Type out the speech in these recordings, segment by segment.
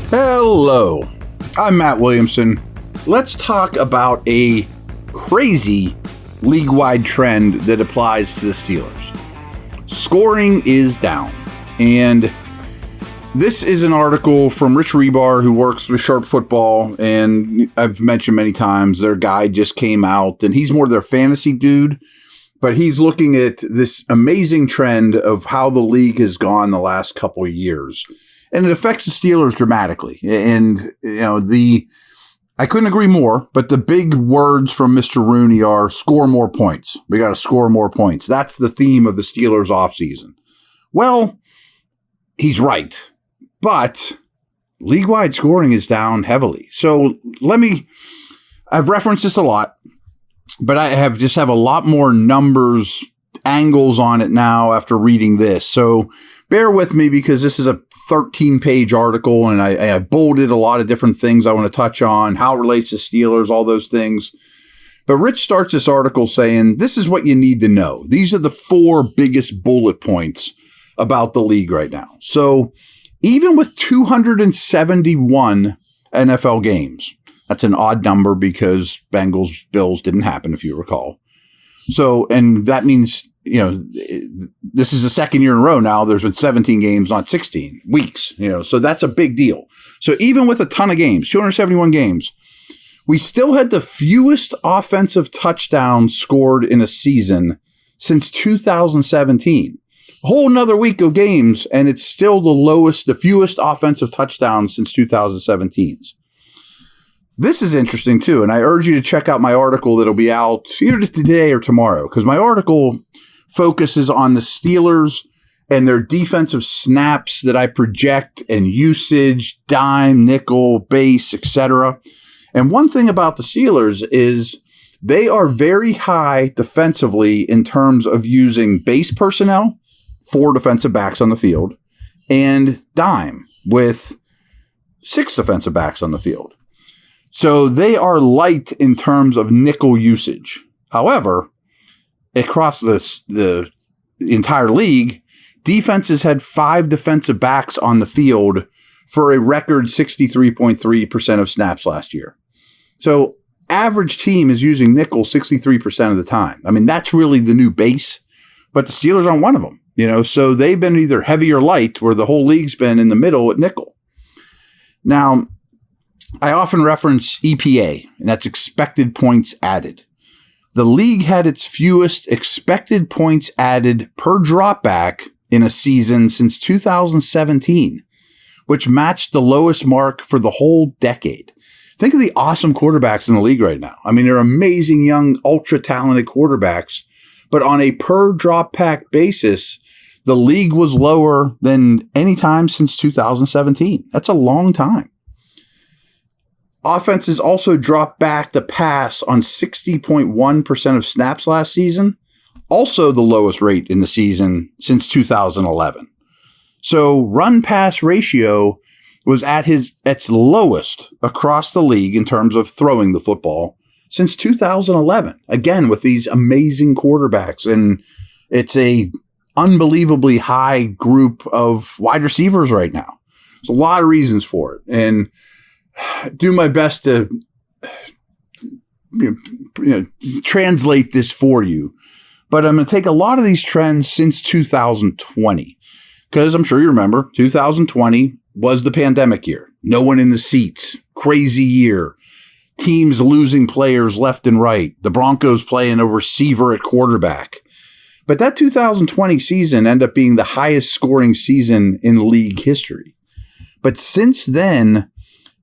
Hello, I'm Matt Williamson. Let's talk about a crazy league-wide trend that applies to the Steelers. Scoring is down, and this is an article from Rich Rebar, who works with Sharp Football, and I've mentioned many times their guide just came out, and he's more their fantasy dude, but he's looking at this amazing trend of how the league has gone the last couple of years. And it affects the Steelers dramatically. And, I couldn't agree more, but the big words from Mr. Rooney are score more points. We got to score more points. That's the theme of the Steelers offseason. Well, he's right, but league-wide scoring is down heavily. So I've referenced this a lot, but I have a lot more numbers, angles on it now after reading this. So bear with me because this is a 13-page article and I bolded a lot of different things I want to touch on, how it relates to Steelers, all those things. But Rich starts this article saying, this is what you need to know. These are the 4 biggest bullet points about the league right now. So even with 271 NFL games, that's an odd number because Bengals Bills didn't happen, if you recall. So, and that means, this is the second year in a row now. There's been 17 games, not 16 weeks, so that's a big deal. So even with a ton of games, 271 games, we still had the fewest offensive touchdowns scored in a season since 2017. A whole nother week of games, and it's still the fewest offensive touchdowns since 2017's. This is interesting too, and I urge you to check out my article that'll be out either today or tomorrow, because my article focuses on the Steelers and their defensive snaps that I project and usage, dime, nickel, base, etc. And one thing about the Steelers is they are very high defensively in terms of using base personnel, 4 defensive backs on the field, and dime with 6 defensive backs on the field. So they are light in terms of nickel usage. However, across the entire league, defenses had 5 defensive backs on the field for a record 63.3% of snaps last year. So average team is using nickel 63% of the time. I mean, that's really the new base, but the Steelers aren't one of them. So they've been either heavy or light, where the whole league's been in the middle at nickel. Now, I often reference EPA, and that's expected points added. The league had its fewest expected points added per dropback in a season since 2017, which matched the lowest mark for the whole decade. Think of the awesome quarterbacks in the league right now. I mean, they're amazing, young, ultra-talented quarterbacks, but on a per dropback basis, the league was lower than any time since 2017. That's a long time. Offenses also dropped back to pass on 60.1% of snaps last season, also the lowest rate in the season since 2011. So run-pass ratio was at its lowest across the league in terms of throwing the football since 2011. Again, with these amazing quarterbacks, and it's a unbelievably high group of wide receivers right now. There's a lot of reasons for it, and do my best to translate this for you. But I'm going to take a lot of these trends since 2020, because I'm sure you remember 2020 was the pandemic year. No one in the seats. Crazy year. Teams losing players left and right. The Broncos playing a receiver at quarterback. But that 2020 season ended up being the highest scoring season in league history. But since then,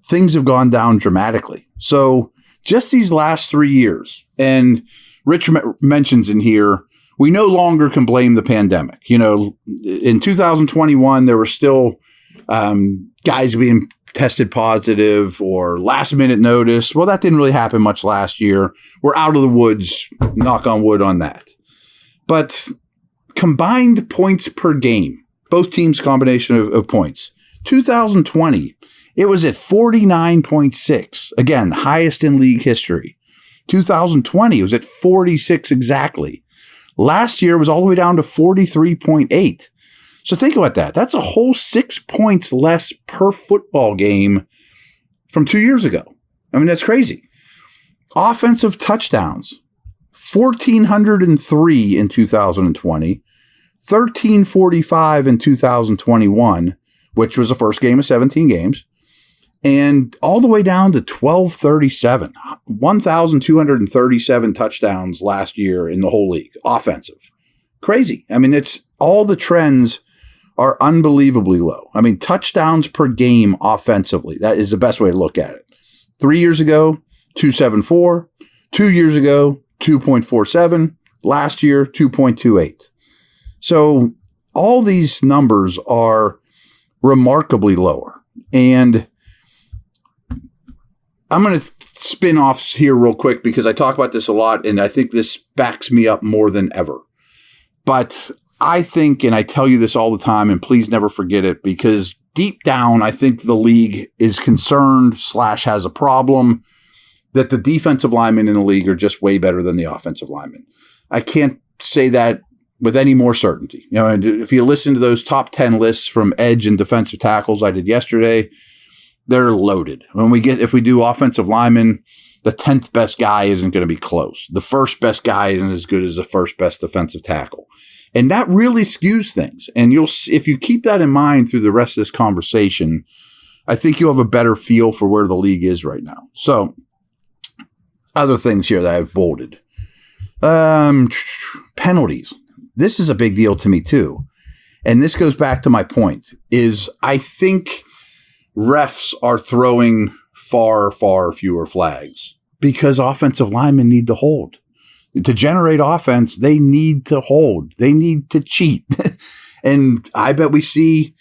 things have gone down dramatically. So just these last 3 years, and Rich mentions in here, we no longer can blame the pandemic. In 2021, there were still guys being tested positive or last minute notice. Well, that didn't really happen much last year. We're out of the woods, knock on wood on that. But combined points per game, both teams' combination of points, 2020, it was at 49.6. Again, highest in league history. 2020, it was at 46 exactly. Last year was all the way down to 43.8. So think about that. That's a whole 6 points less per football game from 2 years ago. I mean, that's crazy. Offensive touchdowns, 1,403 in 2020, 1,345 in 2021, which was the first game of 17 games, and all the way down to 1,237, 1,237 touchdowns last year in the whole league, offensive. Crazy. I mean, it's all the trends are unbelievably low. I mean, touchdowns per game offensively, that is the best way to look at it. 3 years ago, 2.74. 2 years ago, 2.47. Last year, 2.28. So all these numbers are remarkably lower. And I'm going to spin off here real quick because I talk about this a lot, and I think this backs me up more than ever. But I think, and I tell you this all the time, and please never forget it, because deep down, I think the league is concerned / has a problem that the defensive linemen in the league are just way better than the offensive linemen. I can't say that with any more certainty. You know, and if you listen to those top 10 lists from edge and defensive tackles I did yesterday, they're loaded. If we do offensive linemen, the 10th best guy isn't going to be close. The first best guy isn't as good as the first best defensive tackle. And that really skews things. And if you keep that in mind through the rest of this conversation, I think you'll have a better feel for where the league is right now. So, other things here that I've bolded. Penalties. This is a big deal to me too. And this goes back to my point, is I think refs are throwing far, far fewer flags because offensive linemen need to hold. To generate offense, they need to hold. They need to cheat. And I bet we see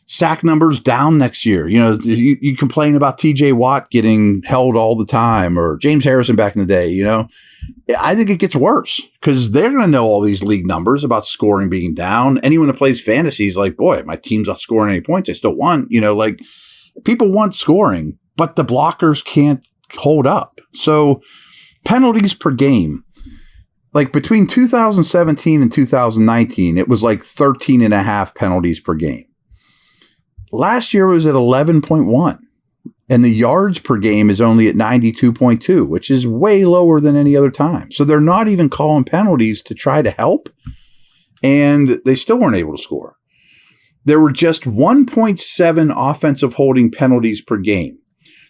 sack numbers down next year. You know, you complain about TJ Watt getting held all the time, or James Harrison back in the day, you know. I think it gets worse because they're going to know all these league numbers about scoring being down. Anyone that plays fantasy is like, boy, my team's not scoring any points. I still won. You know, like people want scoring, but the blockers can't hold up. So penalties per game. Like between 2017 and 2019, it was like 13 and a half penalties per game. Last year was at 11.1, and the yards per game is only at 92.2, which is way lower than any other time. So they're not even calling penalties to try to help, and they still weren't able to score. There were just 1.7 offensive holding penalties per game,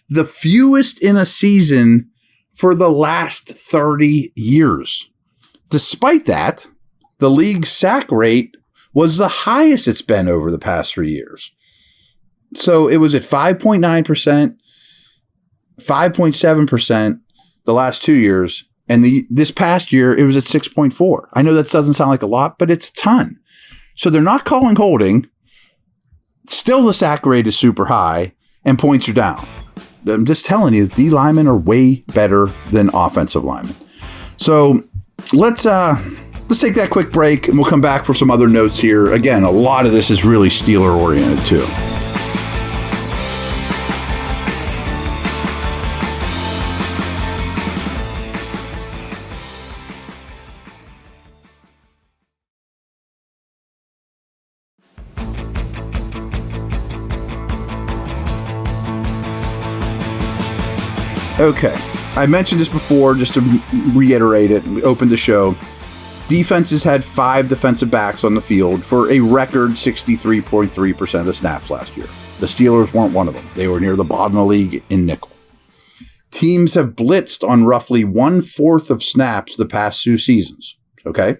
the fewest in a season for the last 30 years. Despite that, the league's sack rate was the highest it's been over the past 3 years. So it was at 5.9%, 5.7% the last 2 years, and this past year it was at 6.4. I know that doesn't sound like a lot, but it's a ton. So they're not calling holding. Still, the sack rate is super high, and points are down. I'm just telling you, D linemen are way better than offensive linemen. So let's take that quick break, and we'll come back for some other notes here. Again, a lot of this is really Steeler oriented too. Okay, I mentioned this before, just to reiterate it. We opened the show. Defenses had 5 defensive backs on the field for a record 63.3% of the snaps last year. The Steelers weren't one of them. They were near the bottom of the league in nickel. Teams have blitzed on roughly 1/4 of snaps the past 2 seasons. Okay?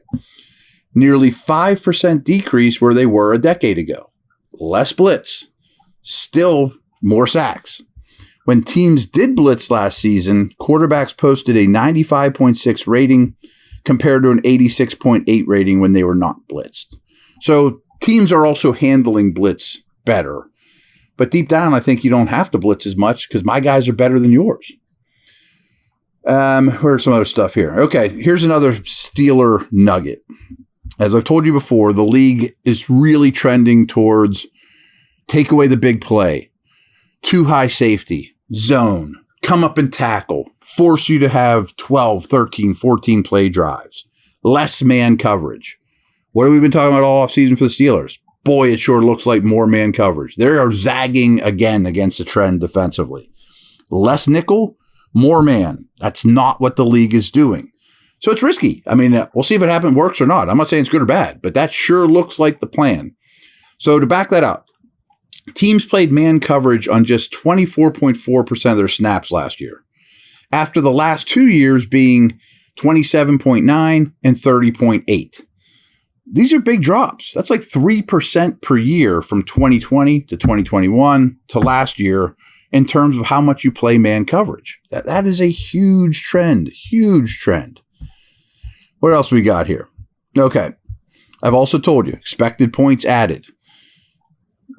Nearly 5% decrease where they were a decade ago. Less blitz. Still more sacks. When teams did blitz last season, quarterbacks posted a 95.6 rating compared to an 86.8 rating when they were not blitzed. So teams are also handling blitz better. But deep down, I think you don't have to blitz as much because my guys are better than yours. Where's some other stuff here? Okay, here's another Steeler nugget. As I've told you before, the league is really trending towards take away the big play, too high safety, zone, come up and tackle, force you to have 12, 13, 14 play drives, less man coverage. What have we been talking about all offseason for the Steelers? boy, it sure looks like more man coverage. They are zagging again against the trend defensively. Less nickel, more man. That's not what the league is doing. So it's risky. I mean, we'll see if it works or not. I'm not saying it's good or bad, but that sure looks like the plan. So to back that up, teams played man coverage on just 24.4% of their snaps last year, after the last 2 years being 27.9 and 30.8. These are big drops. That's like 3% per year from 2020 to 2021 to last year in terms of how much you play man coverage. That is a huge trend, huge trend. What else we got here? Okay. I've also told you, expected points added.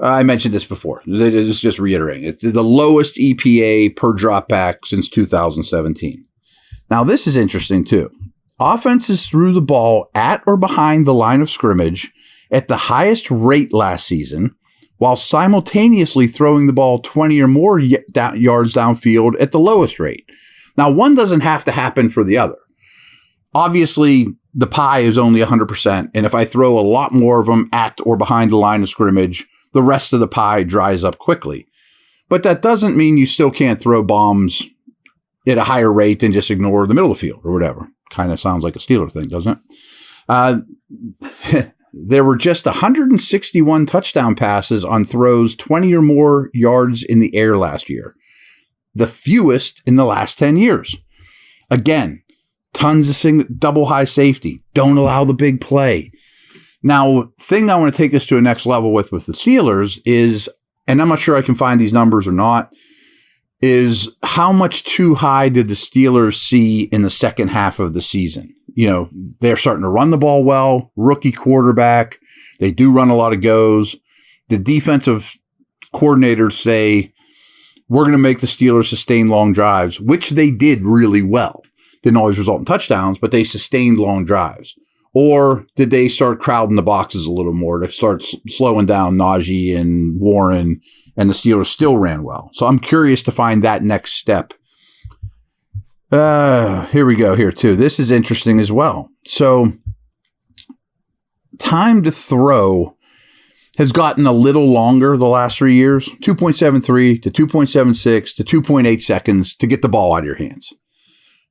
I mentioned this before. It's just reiterating. It's the lowest EPA per dropback since 2017. Now, this is interesting too. Offenses threw the ball at or behind the line of scrimmage at the highest rate last season, while simultaneously throwing the ball 20 or more yards downfield at the lowest rate. Now, one doesn't have to happen for the other. Obviously, the pie is only 100%, and if I throw a lot more of them at or behind the line of scrimmage, the rest of the pie dries up quickly. But that doesn't mean you still can't throw bombs at a higher rate and just ignore the middle of the field or whatever. Kind of sounds like a Steeler thing, doesn't it? There were just 161 touchdown passes on throws 20 or more yards in the air last year, the fewest in the last 10 years. Again, tons of double high safety. Don't allow the big play. Now, thing I want to take us to a next level with the Steelers is, and I'm not sure I can find these numbers or not, is how much too high did the Steelers see in the second half of the season? You know, they're starting to run the ball well, rookie quarterback. They do run a lot of goes. The defensive coordinators say, we're going to make the Steelers sustain long drives, which they did really well. Didn't always result in touchdowns, but they sustained long drives. Or did they start crowding the boxes a little more to start slowing down Najee and Warren, and the Steelers still ran well? So I'm curious to find that next step. Here we go here too. This is interesting as well. So time to throw has gotten a little longer the last 3 years, 2.73 to 2.76 to 2.8 seconds to get the ball out of your hands.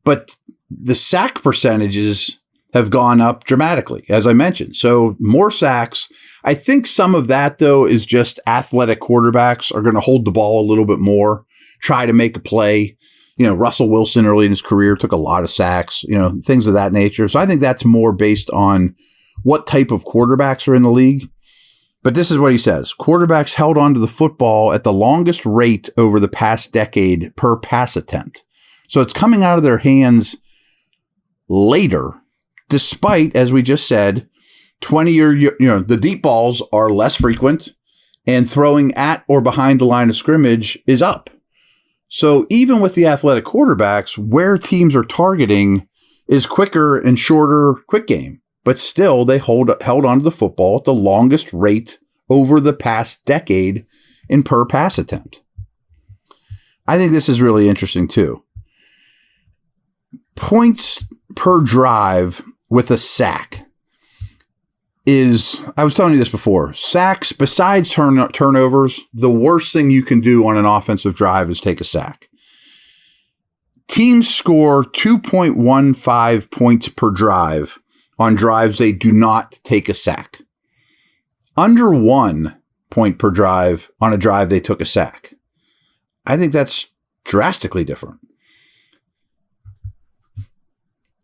But the sack percentages have gone up dramatically, as I mentioned. So more sacks. I think some of that, though, is just athletic quarterbacks are going to hold the ball a little bit more, try to make a play. You know, Russell Wilson early in his career took a lot of sacks, you know, things of that nature. So I think that's more based on what type of quarterbacks are in the league. But this is what he says. Quarterbacks held onto the football at the longest rate over the past decade per pass attempt. So it's coming out of their hands later, despite, as we just said, 20 or, the deep balls are less frequent and throwing at or behind the line of scrimmage is up. So even with the athletic quarterbacks, where teams are targeting is quicker and shorter quick game, but still they held onto the football at the longest rate over the past decade in per pass attempt. I think this is really interesting too. Points per drive with a sack is, I was telling you this before, sacks, besides turnovers, the worst thing you can do on an offensive drive is take a sack. Teams score 2.15 points per drive on drives they do not take a sack. Under 1 point per drive on a drive they took a sack. I think that's drastically different.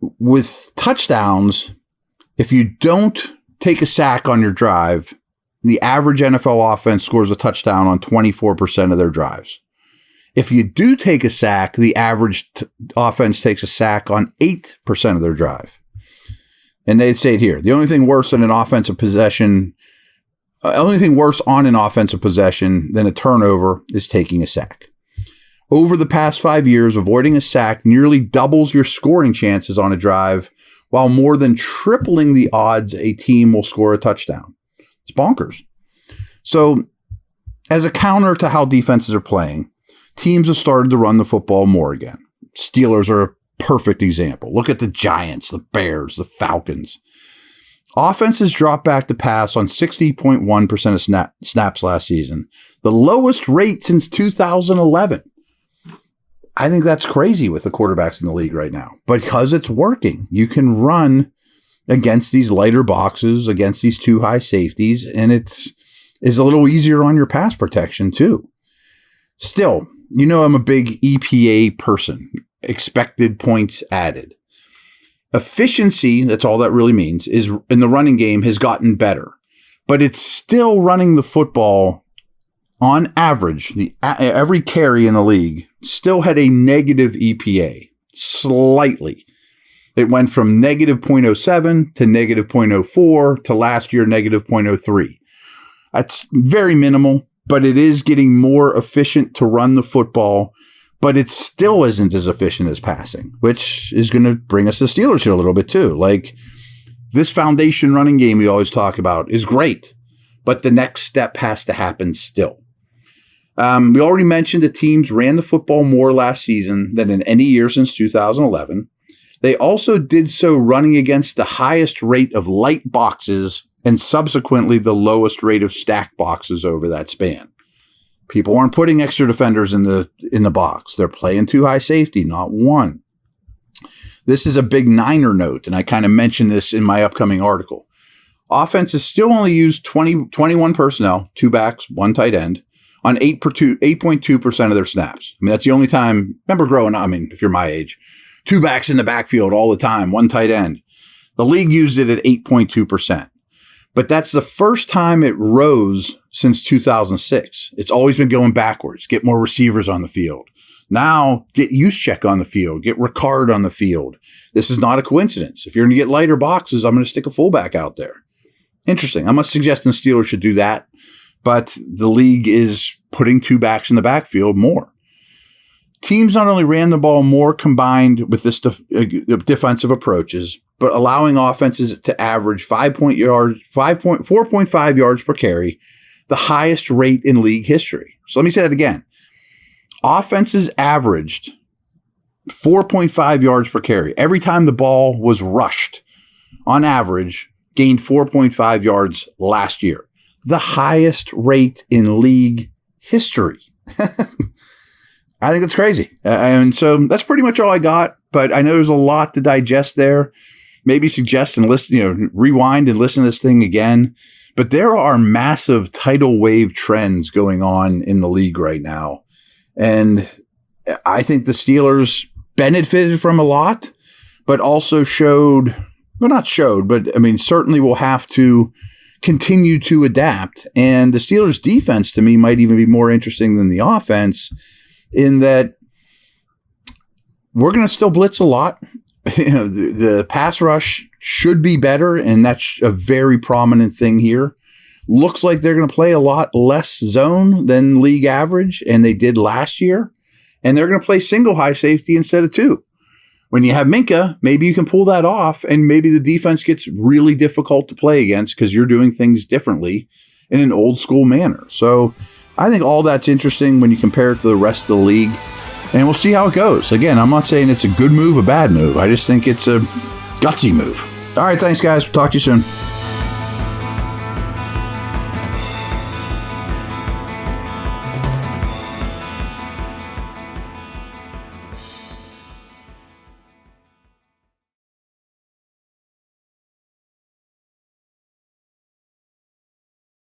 With touchdowns, if you don't take a sack on your drive, the average NFL offense scores a touchdown on 24% of their drives. If you do take a sack, the average offense takes a sack on 8% of their drive. And they'd say it here. The only thing worse on an offensive possession than a turnover is taking a sack. Over the past 5 years, avoiding a sack nearly doubles your scoring chances on a drive, while more than tripling the odds a team will score a touchdown. It's bonkers. So, as a counter to how defenses are playing, teams have started to run the football more again. Steelers are a perfect example. Look at the Giants, the Bears, the Falcons. Offenses dropped back to pass on 60.1% of snaps last season, the lowest rate since 2011. I think that's crazy with the quarterbacks in the league right now. Because it's working. You can run against these lighter boxes, against these two high safeties, and it's a little easier on your pass protection too. Still, I'm a big EPA person, expected points added. Efficiency, that's all that really means, is in the running game has gotten better, but it's still running the football on average. Every carry in the league still had a negative EPA, slightly. It went from negative 0.07 to negative 0.04 to last year negative 0.03. That's very minimal, but it is getting more efficient to run the football. But it still isn't as efficient as passing, which is going to bring us to Steelers here a little bit too. Like, this foundation running game we always talk about is great, but the next step has to happen still. We already mentioned the teams ran the football more last season than in any year since 2011. They also did so running against the highest rate of light boxes and subsequently the lowest rate of stacked boxes over that span. People aren't putting extra defenders in the box. They're playing two high safety, not one. This is a big Niner note, and I kind of mentioned this in my upcoming article. Offenses still only use 21 personnel, two backs, one tight end, on 8.2% of their snaps. I mean, that's the only time, remember growing up, if you're my age, two backs in the backfield all the time, one tight end. The league used it at 8.2%. But that's the first time it rose since 2006. It's always been going backwards. Get more receivers on the field. Now, get Juszczyk on the field. Get Ricard on the field. This is not a coincidence. If you're going to get lighter boxes, I'm going to stick a fullback out there. Interesting. I'm not suggesting the Steelers should do that, but the league is putting two backs in the backfield more. Teams not only ran the ball more combined with this defensive approaches, but allowing offenses to average 4.5 yards per carry, the highest rate in league history. So let me say that again. Offenses averaged 4.5 yards per carry. Every time the ball was rushed, on average, gained 4.5 yards last year. The highest rate in league history. I think it's crazy. And so that's pretty much all I got, but I know there's a lot to digest there. Maybe suggest and listen, rewind and listen to this thing again. But there are massive tidal wave trends going on in the league right now. And I think the Steelers benefited from a lot, but also certainly will have to continue to adapt. And the Steelers defense to me might even be more interesting than the offense in that we're going to still blitz a lot. The pass rush should be better, and that's a very prominent thing here. Looks like they're going to play a lot less zone than league average, and they did last year. And they're going to play single high safety instead of two. When you have Minka, maybe you can pull that off, and maybe the defense gets really difficult to play against because you're doing things differently in an old school manner. So I think all that's interesting when you compare it to the rest of the league. And we'll see how it goes. Again, I'm not saying it's a good move, a bad move. I just think it's a gutsy move. All right, thanks, guys. Talk to you soon.